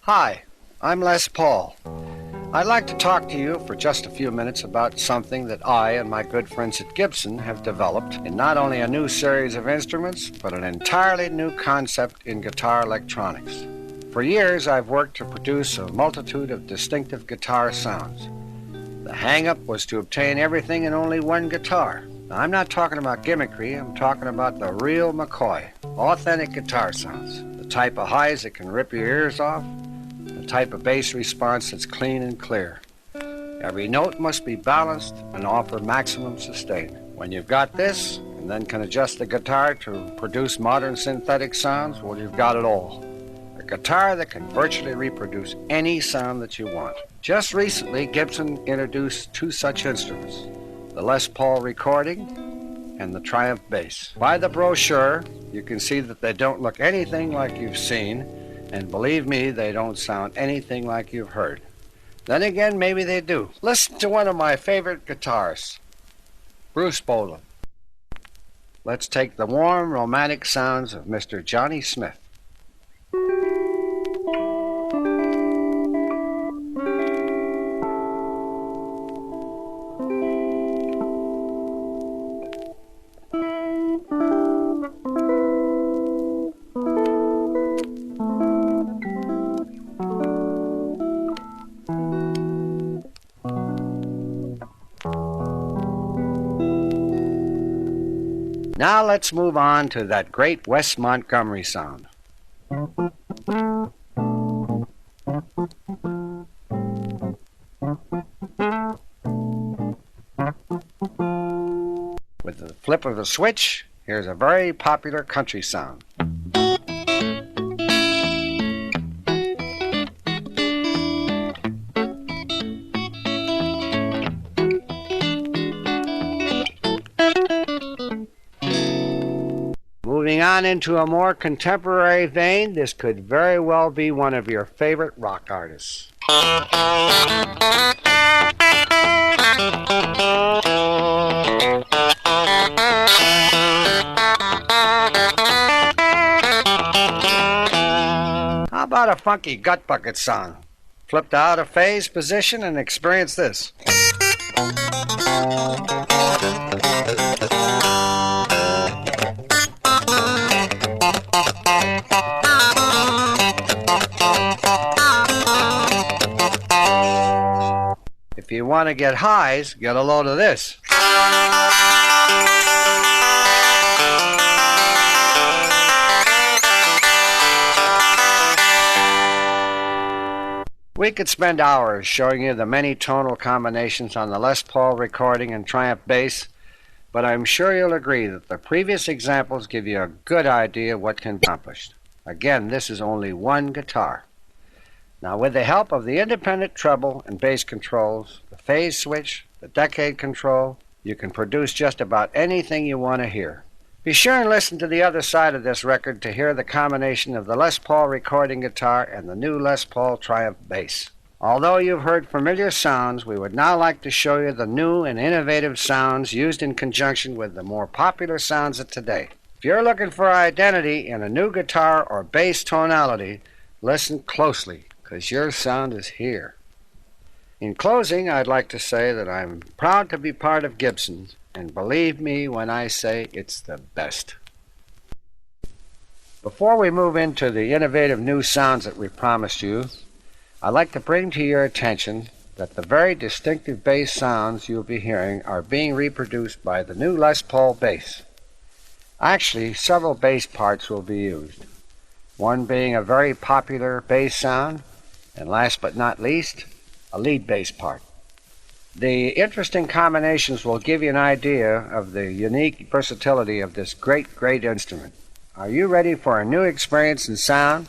Hi, I'm Les Paul. I'd like to talk to you for just a few minutes about something that I and my good friends at Gibson have developed in not only a new series of instruments, but an entirely new concept in guitar electronics. For years, I've worked to produce a multitude of distinctive guitar sounds. The hang-up was to obtain everything in only one guitar. Now, I'm not talking about gimmickry, I'm talking about the real McCoy, authentic guitar sounds, the type of highs that can rip your ears off, the type of bass response that's clean and clear. Every note must be balanced and offer maximum sustain. When you've got this, and then can adjust the guitar to produce modern synthetic sounds, well, you've got it all. A guitar that can virtually reproduce any sound that you want. Just recently, Gibson introduced two such instruments, the Les Paul recording and the Triumph bass. By the brochure, you can see that they don't look anything like you've seen, and believe me, they don't sound anything like you've heard. Then again, maybe they do. Listen to one of my favorite guitarists, Bruce Bolen. Let's take the warm, romantic sounds of Mr. Johnny Smith. Now let's move on to that great Wes Montgomery sound. With the flip of the switch, here's a very popular country sound. Moving on into a more contemporary vein, this could very well be one of your favorite rock artists. How about a funky gut bucket song? Flip to out of phase position and experience this. If you want to get highs, get a load of this. We could spend hours showing you the many tonal combinations on the Les Paul recording and Triumph bass, but I'm sure you'll agree that the previous examples give you a good idea of what can be accomplished. Again, this is only one guitar. Now, with the help of the independent treble and bass controls, the phase switch, the decade control, you can produce just about anything you want to hear. Be sure and listen to the other side of this record to hear the combination of the Les Paul recording guitar and the new Les Paul Triumph bass. Although you've heard familiar sounds, we would now like to show you the new and innovative sounds used in conjunction with the more popular sounds of today. If you're looking for identity in a new guitar or bass tonality, listen closely, because your sound is here. In closing, I'd like to say that I'm proud to be part of Gibson, and believe me when I say it's the best. Before we move into the innovative new sounds that we promised you, I'd like to bring to your attention that the very distinctive bass sounds you'll be hearing are being reproduced by the new Les Paul bass. Actually, several bass parts will be used, one being a very popular bass sound, and last but not least, a lead bass part. The interesting combinations will give you an idea of the unique versatility of this great instrument. Are you ready for a new experience in sound?